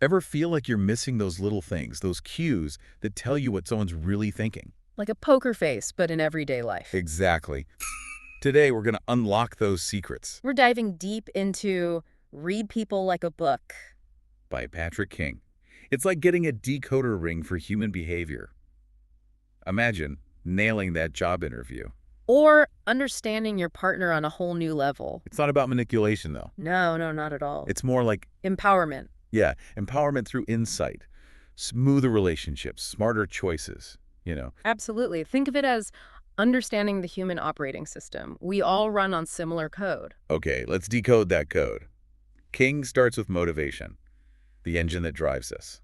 Ever feel like you're missing those little things, those cues that tell you what someone's really thinking? Like a poker face, but in everyday life. Exactly. Today, we're going to unlock those secrets We're diving deep into Read People Like a Book. by Patrick King. It's like getting a decoder ring for human behavior. Imagine nailing that job interview. Or understanding your partner on a whole new level. It's not about manipulation, though. No, not at all. It's more like, Empowerment. yeah, empowerment through insight, smoother relationships, smarter choices. Absolutely. Think of it as understanding the human operating system. We all run on similar code. Okay, let's decode that code. King starts with motivation, the engine that drives us.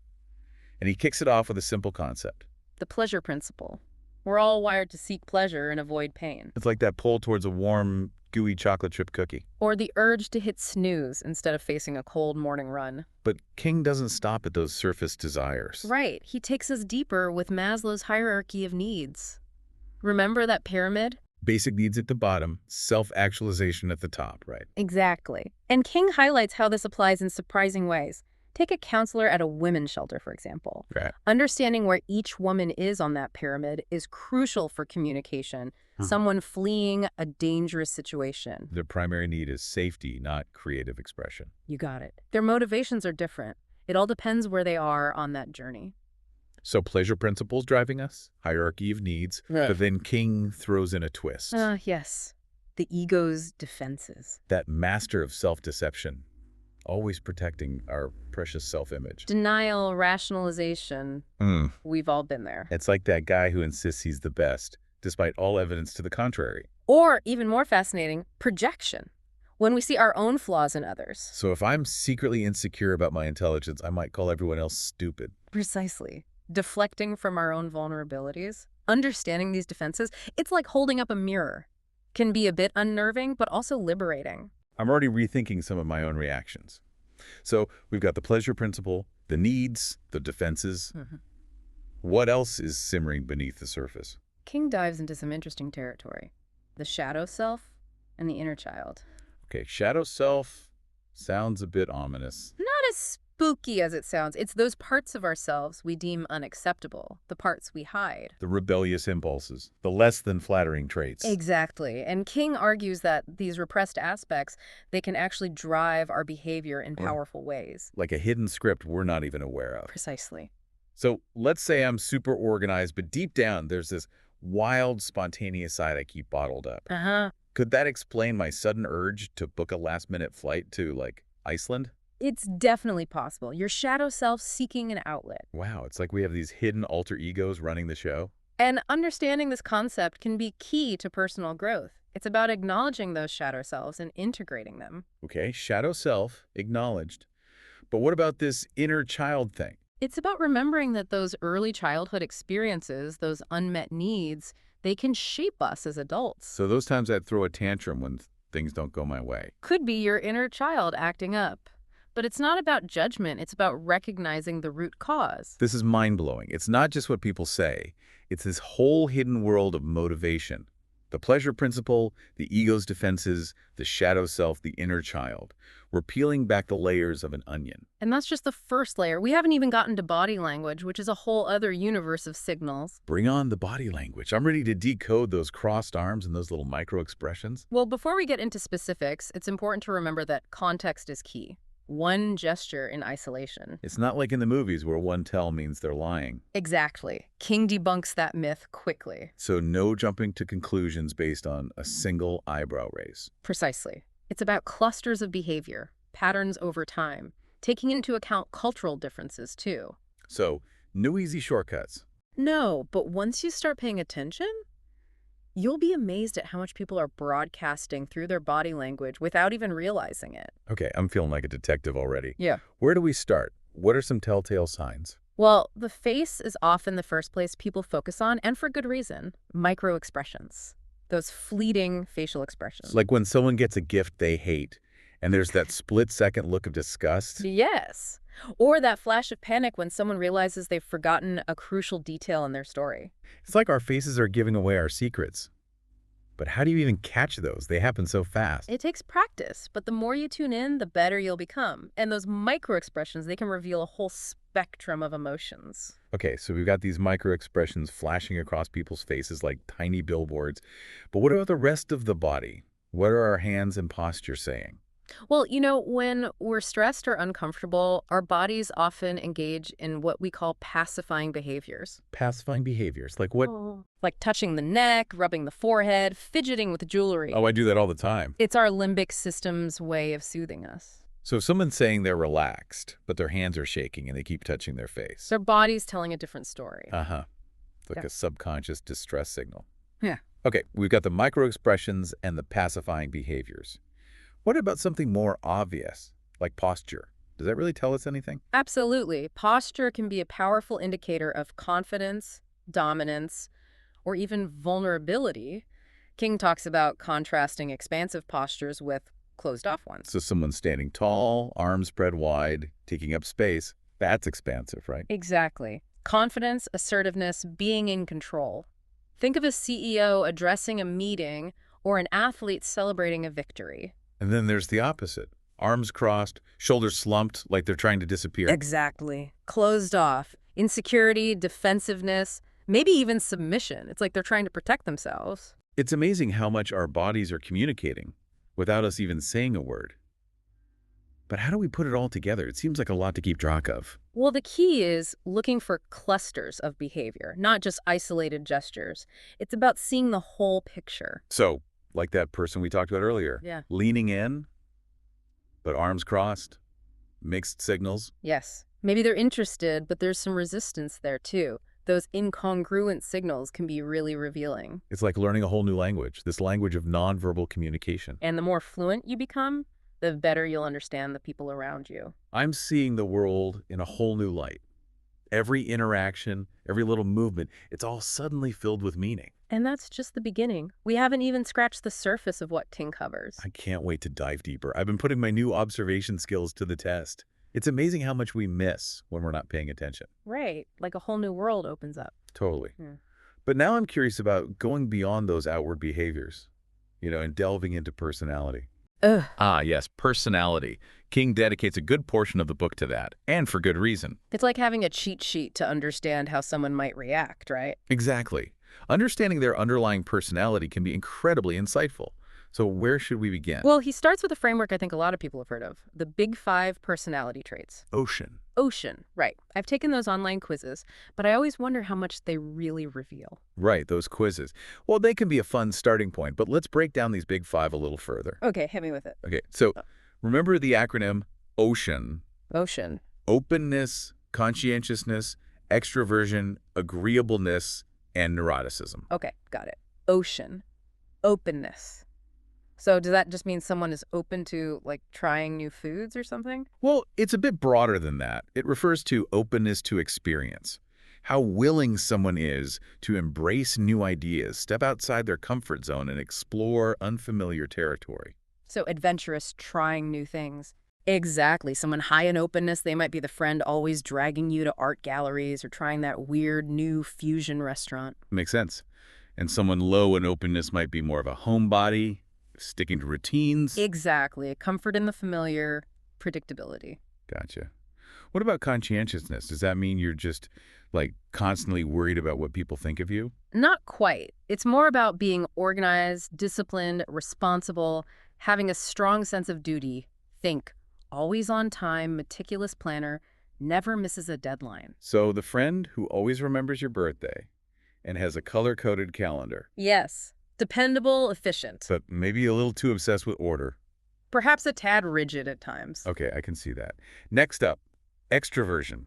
And he kicks it off with a simple concept. The pleasure principle. We're all wired to seek pleasure and avoid pain. It's like that pull towards a warm, gooey chocolate chip cookie. Or the urge to hit snooze instead of facing a cold morning run. But King doesn't stop at those surface desires. Right. He takes us deeper with Maslow's hierarchy of needs. Remember that pyramid? Basic needs at the bottom, self-actualization at the top, right? Exactly. And King highlights how this applies in surprising ways. Take a counselor at a women's shelter, for example. Right. Understanding where each woman is on that pyramid is crucial for communication. Someone fleeing a dangerous situation. Their primary need is safety, not creative expression. You got it. Their motivations are different. It all depends where they are on that journey. So pleasure principles driving us, hierarchy of needs, Right. but then King throws in a twist. Yes. The ego's defenses. That master of self-deception, always protecting our precious self-image. Denial, rationalization. We've all been there. It's like that guy who insists he's the best, despite all evidence to the contrary. Or, even more fascinating, projection. When we see our own flaws in others. So if I'm secretly insecure about my intelligence, I might call everyone else stupid. Precisely. Deflecting from our own vulnerabilities. Understanding these defenses, it's like holding up a mirror. Can be a bit unnerving, but also liberating. I'm already rethinking some of my own reactions. So we've got the pleasure principle, the needs, the defenses. What else is simmering beneath the surface? King dives into some interesting territory. The shadow self and the inner child. Okay, shadow self sounds a bit ominous. Not as spooky as it sounds. It's those parts of ourselves we deem unacceptable, the parts we hide. The rebellious impulses, the less than flattering traits. Exactly. And King argues that these repressed aspects, they can actually drive our behavior in powerful ways. Like a hidden script we're not even aware of. Precisely. So let's say I'm super organized, but deep down there's this wild, spontaneous side I keep bottled up. Could that explain my sudden urge to book a last-minute flight to, like, Iceland? It's definitely possible. Your shadow self seeking an outlet. Wow, it's like we have these hidden alter egos running the show. And understanding this concept can be key to personal growth. It's about acknowledging those shadow selves and integrating them. Okay, shadow self, acknowledged. But what about this inner child thing? It's about remembering that those early childhood experiences, those unmet needs, they can shape us as adults. So those times I'd throw a tantrum when things don't go my way. Could be your inner child acting up. But it's not about judgment. It's about recognizing the root cause. This is mind-blowing. It's not just what people say. It's this whole hidden world of motivation. The pleasure principle, the ego's defenses, the shadow self, the inner child. We're peeling back the layers of an onion. And that's just the first layer. We haven't even gotten to body language, which is a whole other universe of signals. Bring on the body language. I'm ready to decode those crossed arms and those little micro-expressions. Well, before we get into specifics, it's important to remember that context is key. One gesture in isolation. It's not like in the movies where one tell means they're lying. Exactly. King debunks that myth quickly. So no jumping to conclusions based on a single eyebrow raise. Precisely. It's about clusters of behavior, patterns over time, taking into account cultural differences too. So no easy shortcuts. No, but once you start paying attention, you'll be amazed at how much people are broadcasting through their body language without even realizing it. Okay, I'm feeling like a detective already. Yeah. Where do we start? What are some telltale signs? Well, the face is often the first place people focus on, and for good reason. Micro-expressions. Those fleeting facial expressions. Like when someone gets a gift they hate, and there's that split-second look of disgust. Yes. Or that flash of panic when someone realizes they've forgotten a crucial detail in their story. It's like our faces are giving away our secrets. But how do you even catch those? They happen so fast. It takes practice, but the more you tune in, the better you'll become. And those micro expressions, they can reveal a whole spectrum of emotions. Okay, so we've got these micro expressions flashing across people's faces like tiny billboards. But what about the rest of the body? What are our hands and posture saying? Well, when we're stressed or uncomfortable, our bodies often engage in what we call pacifying behaviors. Pacifying behaviors. Like what? Like touching the neck, rubbing the forehead, fidgeting with jewelry. Oh, I do that all the time. It's our limbic system's way of soothing us. So if someone's saying they're relaxed, but their hands are shaking and they keep touching their face. Their body's telling a different story. Uh-huh. Like Yeah. a subconscious distress signal. Yeah. Okay, we've got the micro expressions and the pacifying behaviors. What about something more obvious, like posture? Does that really tell us anything? Absolutely. Posture can be a powerful indicator of confidence, dominance, or even vulnerability. King talks about contrasting expansive postures with closed-off ones. So someone's standing tall, arms spread wide, taking up space. That's expansive, right? Exactly. Confidence, assertiveness, being in control. Think of a CEO addressing a meeting or an athlete celebrating a victory. And then there's the opposite. Arms crossed, shoulders slumped like they're trying to disappear. Exactly. Closed off. Insecurity, defensiveness, maybe even submission. It's like they're trying to protect themselves. It's amazing how much our bodies are communicating without us even saying a word. But how do we put it all together? It seems like a lot to keep track of. Well, the key is looking for clusters of behavior, not just isolated gestures. It's about seeing the whole picture. So, like that person we talked about earlier, Yeah. leaning in, but arms crossed, mixed signals. Yes. Maybe they're interested, but there's some resistance there too. Those incongruent signals can be really revealing. It's like learning a whole new language, this language of nonverbal communication. And the more fluent you become, the better you'll understand the people around you. I'm seeing the world in a whole new light. Every interaction, every little movement, it's all suddenly filled with meaning. And that's just the beginning. We haven't even scratched the surface of what King covers. I can't wait to dive deeper. I've been putting my new observation skills to the test. It's amazing how much we miss when we're not paying attention. Right. Like a whole new world opens up. Totally. Hmm. But now I'm curious about going beyond those outward behaviors, and delving into personality. Ugh. Ah, yes, personality. King dedicates a good portion of the book to that, and for good reason. It's like having a cheat sheet to understand how someone might react, right? Exactly. Understanding their underlying personality can be incredibly insightful. So where should we begin? Well, he starts with a framework I think a lot of people have heard of, the Big Five personality traits. Ocean. Ocean, right. I've taken those online quizzes, but I always wonder how much they really reveal. Right, those quizzes. Well, they can be a fun starting point, but let's break down these big five a little further. Okay, hit me with it. Okay, so remember the acronym OCEAN. Ocean. Openness, conscientiousness, extroversion, agreeableness, and neuroticism. Okay, got it. Ocean. Openness. So does that just mean someone is open to, like, trying new foods or something? Well, it's a bit broader than that. It refers to openness to experience. How willing someone is to embrace new ideas, step outside their comfort zone, and explore unfamiliar territory. So adventurous, trying new things. Exactly. Someone high in openness, they might be the friend always dragging you to art galleries or trying that weird new fusion restaurant. Makes sense. And someone low in openness might be more of a homebody, sticking to routines. Exactly. A comfort in the familiar, predictability. Gotcha. What about conscientiousness? Does that mean you're just, constantly worried about what people think of you? Not quite. It's more about being organized, disciplined, responsible, having a strong sense of duty. Think, always on time, meticulous planner, never misses a deadline. So the friend who always remembers your birthday and has a color-coded calendar, Yes. Dependable, efficient. but maybe a little too obsessed with order. Perhaps a tad rigid at times. Okay, I can see that. Next up, extroversion.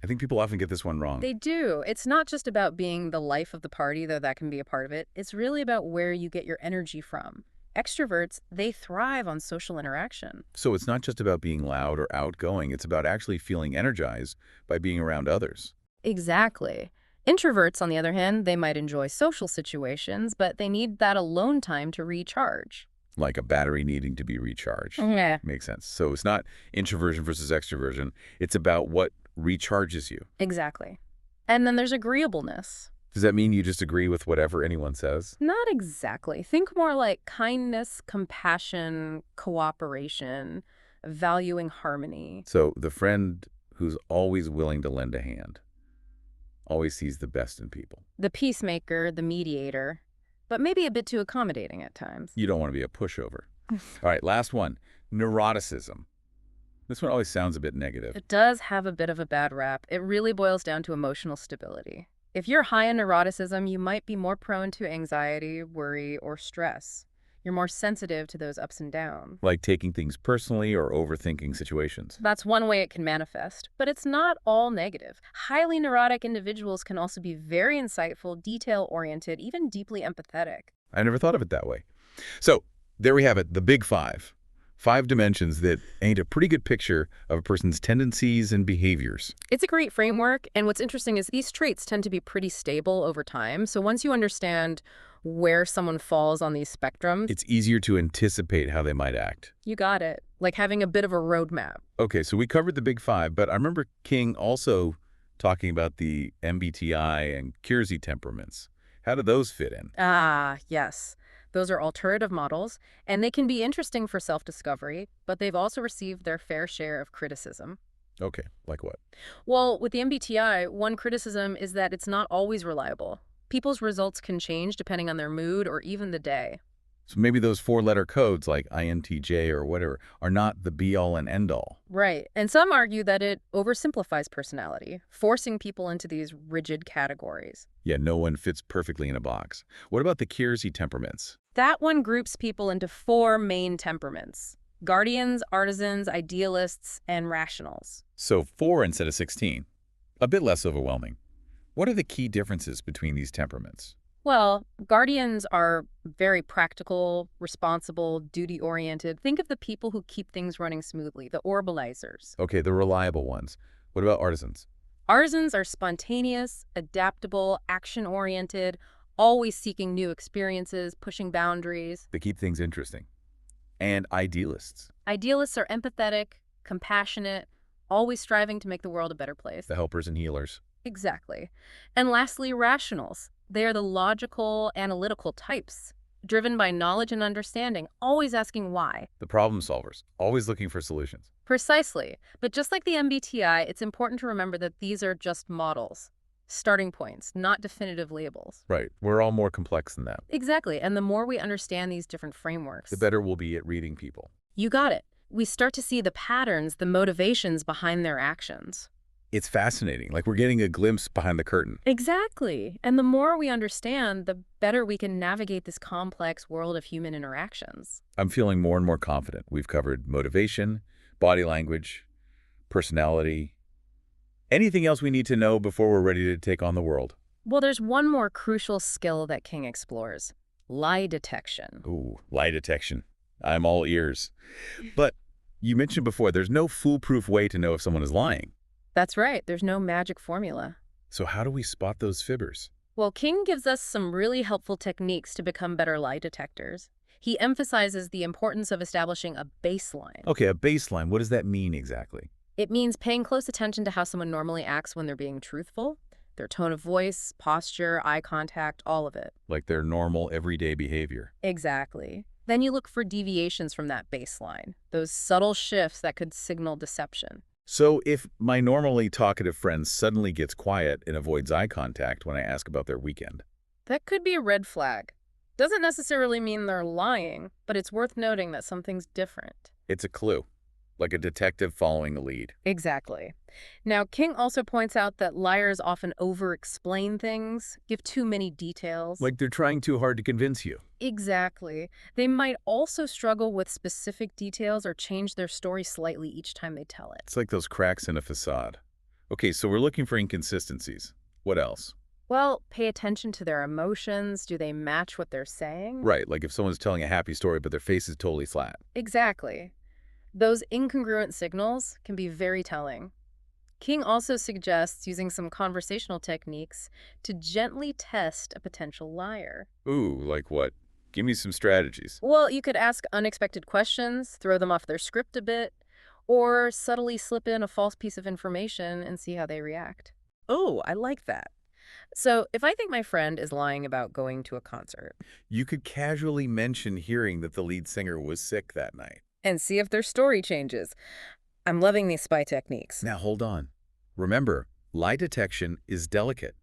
I think people often get this one wrong. They do. It's not just about being the life of the party, though that can be a part of it. It's really about where you get your energy from. Extroverts, they thrive on social interaction. So it's not just about being loud or outgoing. It's about actually feeling energized by being around others. Exactly. Introverts, on the other hand, they might enjoy social situations, but they need that alone time to recharge. Like a battery needing to be recharged. Yeah. Makes sense. So it's not introversion versus extroversion. It's about what recharges you. Exactly. And then there's agreeableness. Does that mean you just agree with whatever anyone says? Not exactly. Think more like kindness, compassion, cooperation, valuing harmony. So the friend who's always willing to lend a hand, always sees the best in people. The peacemaker, the mediator, but maybe a bit too accommodating at times. You don't want to be a pushover. All right, last one. Neuroticism. This one always sounds a bit negative. It does have a bit of a bad rap. It really boils down to emotional stability. If you're high in neuroticism, you might be more prone to anxiety, worry, or stress. You're more sensitive to those ups and downs. Like taking things personally or overthinking situations. That's one way it can manifest, but it's not all negative. Highly neurotic individuals can also be very insightful, detail-oriented, even deeply empathetic. I never thought of it that way. So there we have it, the big five. 5 dimensions that paint a pretty good picture of a person's tendencies and behaviors. It's a great framework, and what's interesting is these traits tend to be pretty stable over time. So once you understand where someone falls on these spectrums, It's easier to anticipate how they might act. you got it. Like having a bit of a roadmap. Okay, so we covered the big 5, but I remember King also talking about the MBTI and Kiersey temperaments. How do those fit in? Ah, yes. Those are alternative models, and they can be interesting for self-discovery, but they've also received their fair share of criticism. Okay, like what? Well, with the MBTI, one criticism is that it's not always reliable. People's results can change depending on their mood or even the day. So maybe those 4-letter codes like INTJ or whatever are not the be-all and end-all. Right. And some argue that it oversimplifies personality, forcing people into these rigid categories. Yeah, no one fits perfectly in a box. What about the Kiersey temperaments? That one groups people into 4 main temperaments: guardians, artisans, idealists, and rationals. So 4 instead of 16. A bit less overwhelming. What are the key differences between these temperaments? Well, guardians are very practical, responsible, duty-oriented. Think of the people who keep things running smoothly, the orbalizers. Okay, the reliable ones. What about artisans? Artisans are spontaneous, adaptable, action-oriented, always seeking new experiences, pushing boundaries. They keep things interesting. And idealists, Idealists are empathetic, compassionate, always striving to make the world a better place. the helpers and healers. Exactly. And lastly, rationals. They are the logical, analytical types, driven by knowledge and understanding, always asking why. The problem solvers, always looking for solutions. Precisely. But just like the MBTI, it's important to remember that these are just models, starting points, not definitive labels. Right, we're all more complex than that. Exactly. And the more we understand these different frameworks, The better we'll be at reading people. you got it. We start to see the patterns, the motivations behind their actions. It's fascinating, like we're getting a glimpse behind the curtain. Exactly. And the more we understand, the better we can navigate this complex world of human interactions. I'm feeling more and more confident. We've covered motivation, body language, personality. Anything else we need to know before we're ready to take on the world? Well, there's one more crucial skill that King explores: lie detection. Ooh, lie detection. I'm all ears. But you mentioned before, there's no foolproof way to know if someone is lying. That's right, there's no magic formula. So how do we spot those fibbers? Well, King gives us some really helpful techniques to become better lie detectors. He emphasizes the importance of establishing a baseline. Okay, a baseline. What does that mean exactly? It means paying close attention to how someone normally acts when they're being truthful, their tone of voice, posture, eye contact, all of it. Like their normal, everyday behavior. Exactly. Then you look for deviations from that baseline, those subtle shifts that could signal deception. So if my normally talkative friend suddenly gets quiet and avoids eye contact when I ask about their weekend, That could be a red flag. Doesn't necessarily mean they're lying, but it's worth noting that something's different. it's a clue, like a detective following a lead. Exactly. Now, King also points out that liars often over-explain things, give too many details. Like they're trying too hard to convince you. Exactly. They might also struggle with specific details or change their story slightly each time they tell it. It's like those cracks in a facade. Okay, so we're looking for inconsistencies. What else? Well, pay attention to their emotions. Do they match what they're saying? Right, like if someone's telling a happy story but their face is totally flat. Exactly. Those incongruent signals can be very telling. King also suggests using some conversational techniques to gently test a potential liar. Ooh, like what? Give me some strategies. Well, you could ask unexpected questions, throw them off their script a bit, or subtly slip in a false piece of information and see how they react. Oh, I like that. So if I think my friend is lying about going to a concert You could casually mention hearing that the lead singer was sick that night. and see if their story changes, I'm loving these spy techniques. Now hold on. Remember, lie detection is delicate.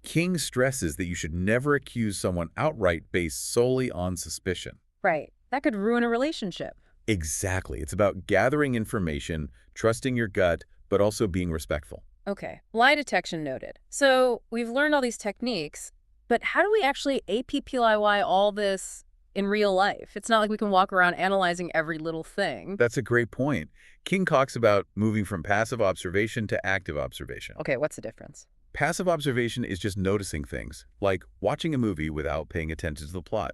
King stresses that you should never accuse someone outright based solely on suspicion. Right. That could ruin a relationship. Exactly. It's about gathering information, trusting your gut, but also being respectful. Okay, lie detection noted. So we've learned all these techniques, but how do we actually APPLIY all this in real life? It's not like we can walk around analyzing every little thing. That's a great point. King talks about moving from passive observation to active observation. Okay, what's the difference? Passive observation is just noticing things, like watching a movie without paying attention to the plot.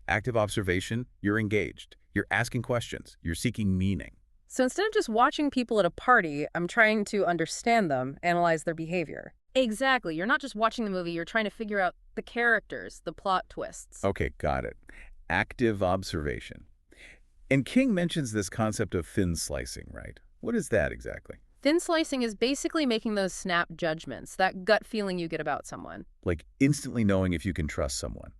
Active observation, you're engaged. You're asking questions. You're seeking meaning. So instead of just watching people at a party, I'm trying to understand them, analyze their behavior. Exactly. You're not just watching the movie, you're trying to figure out the characters, the plot twists. Okay, got it. Active observation. And King mentions this concept of thin slicing, right? What is that exactly? Thin slicing is basically making those snap judgments, that gut feeling you get about someone. Like instantly knowing if you can trust someone.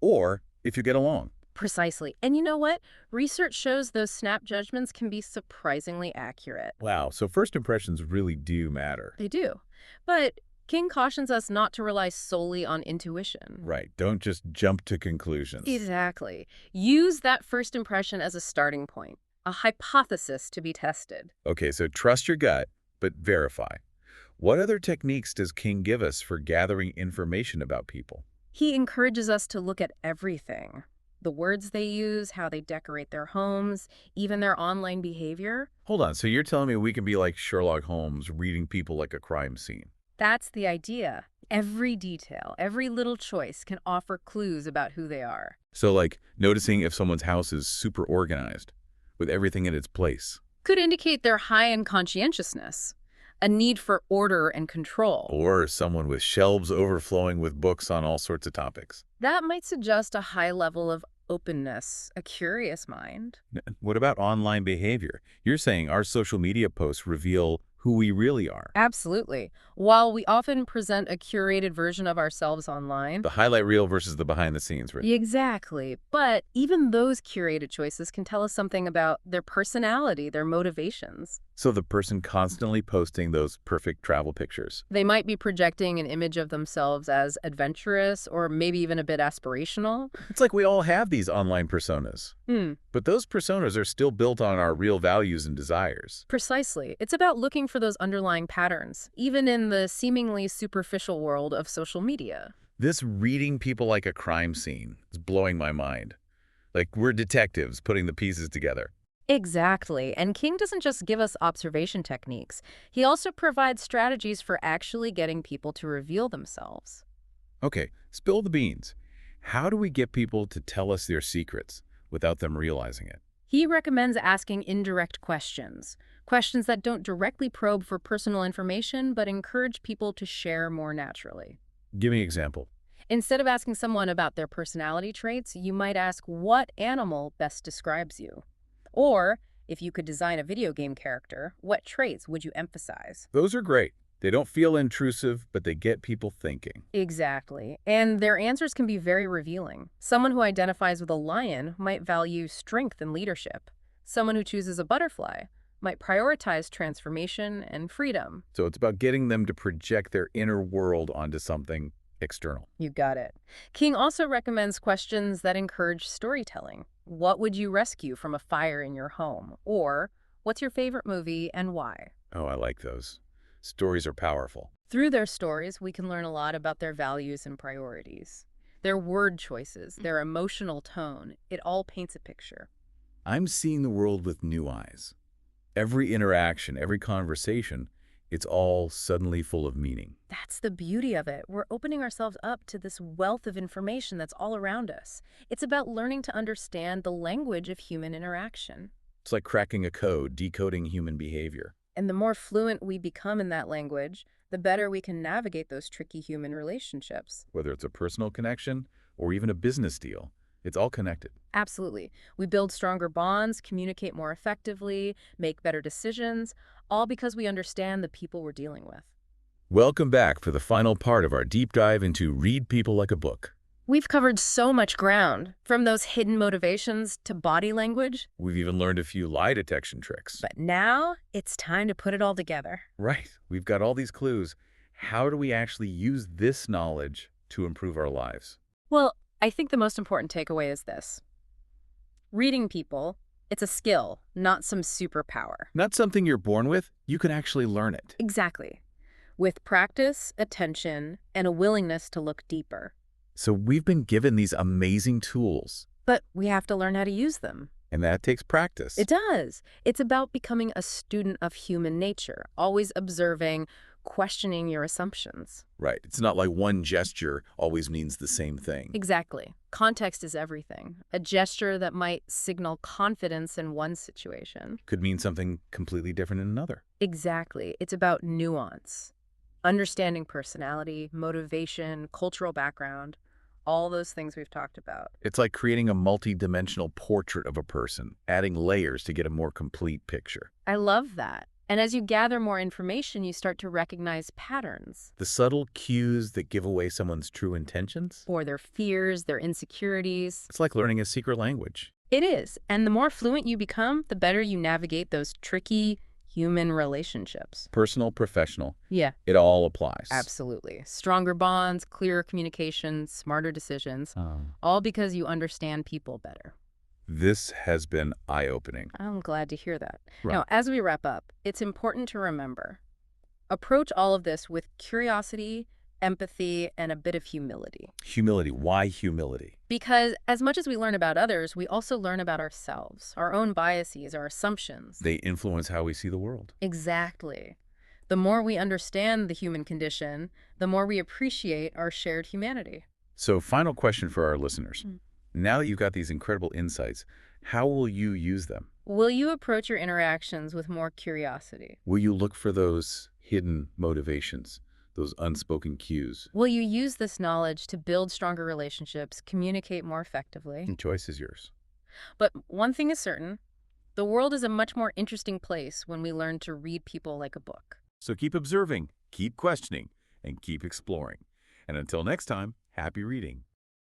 Or if you get along. Precisely. And you know what? Research shows those snap judgments can be surprisingly accurate. Wow, so first impressions really do matter. They do. But King cautions us not to rely solely on intuition. Right, don't just jump to conclusions. Exactly. Use that first impression as a starting point, a hypothesis to be tested. Okay, so trust your gut, but verify. What other techniques does King give us for gathering information about people? He encourages us to look at everything. The words they use, how they decorate their homes, even their online behavior. Hold on, so you're telling me we can be like Sherlock Holmes, reading people like a crime scene? That's the idea. Every detail, every little choice can offer clues about who they are. So like noticing if someone's house is super organized, with everything in its place. Could indicate they're high in conscientiousness, a need for order and control. Or someone with shelves overflowing with books on all sorts of topics. That might suggest a high level of openness, a curious mind. What about online behavior? You're saying our social media posts reveal who we really are. Absolutely. While we often present a curated version of ourselves online. The highlight reel versus the behind the scenes, right? Exactly. But even those curated choices can tell us something about their personality, their motivations. So the person constantly posting those perfect travel pictures. They might be projecting an image of themselves as adventurous or maybe even a bit aspirational. It's like we all have these online personas. But those personas are still built on our real values and desires. Precisely. It's about looking for those underlying patterns, even in the seemingly superficial world of social media. This reading people like a crime scene is blowing my mind. Like we're detectives putting the pieces together. Exactly. And King doesn't just give us observation techniques. He also provides strategies for actually getting people to reveal themselves. Okay, spill the beans. How do we get people to tell us their secrets without them realizing it? He recommends asking indirect questions, questions that don't directly probe for personal information but encourage people to share more naturally. Give me an example. Instead of asking someone about their personality traits, you might ask what animal best describes you. Or, if you could design a video game character, what traits would you emphasize? Those are great. They don't feel intrusive, but they get people thinking. Exactly. And their answers can be very revealing. Someone who identifies with a lion might value strength and leadership. Someone who chooses a butterfly might prioritize transformation and freedom. So it's about getting them to project their inner world onto something external. You got it. King also recommends questions that encourage storytelling. What would you rescue from a fire in your home? Or, what's your favorite movie and why? Oh, I like those. Stories are powerful. Through their stories, we can learn a lot about their values and priorities. Their word choices, their emotional tone, it all paints a picture. I'm seeing the world with new eyes. Every interaction, every conversation, it's all suddenly full of meaning. That's the beauty of it. We're opening ourselves up to this wealth of information that's all around us. It's about learning to understand the language of human interaction. It's like cracking a code, decoding human behavior. And the more fluent we become in that language, the better we can navigate those tricky human relationships. Whether it's a personal connection or even a business deal, it's all connected. Absolutely. We build stronger bonds, communicate more effectively, make better decisions, all because we understand the people we're dealing with. Welcome back for the final part of our deep dive into Read People Like a Book. We've covered so much ground, from those hidden motivations to body language, We've even learned a few lie detection tricks. but now it's time to put it all together. Right, we've got all these clues. How do we actually use this knowledge to improve our lives? Well, I think the most important takeaway is this. Reading people, it's a skill, not some superpower. Not something you're born with, you can actually learn it. Exactly. With practice, attention, and a willingness to look deeper. So we've been given these amazing tools, But we have to learn how to use them. and that takes practice. It does. It's about becoming a student of human nature, always observing, questioning your assumptions. Right, it's not like one gesture always means the same thing. Exactly. Context is everything. A gesture that might signal confidence in one situation. Could mean something completely different in another. Exactly. It's about nuance. Understanding personality, motivation, cultural background, all those things we've talked about. It's like creating a multi-dimensional portrait of a person, adding layers to get a more complete picture. I love that. And as you gather more information, you start to recognize patterns, The subtle cues that give away someone's true intentions? or their fears, their insecurities. It's like learning a secret language. It is. And the more fluent you become, the better you navigate those tricky human relationships. Personal, professional, Yeah, it all applies. absolutely. Stronger bonds, clearer communication, smarter decisions, all because you understand people better. This has been eye-opening. I'm glad to hear that. Right. Now, as we wrap up, it's important to remember, approach all of this with curiosity, empathy, and a bit of humility. Humility. Why humility? Because as much as we learn about others, we also learn about ourselves, our own biases, our assumptions. They influence how we see the world. Exactly. The more we understand the human condition, the more we appreciate our shared humanity. So, final question for our listeners. Mm. Now that you've got these incredible insights, how will you use them? Will you approach your interactions with more curiosity? Will you look for those hidden motivations, those unspoken cues? Will you use this knowledge to build stronger relationships, communicate more effectively? The choice is yours. But one thing is certain, the world is a much more interesting place when we learn to read people like a book. So keep observing, keep questioning, and keep exploring. And until next time, happy reading.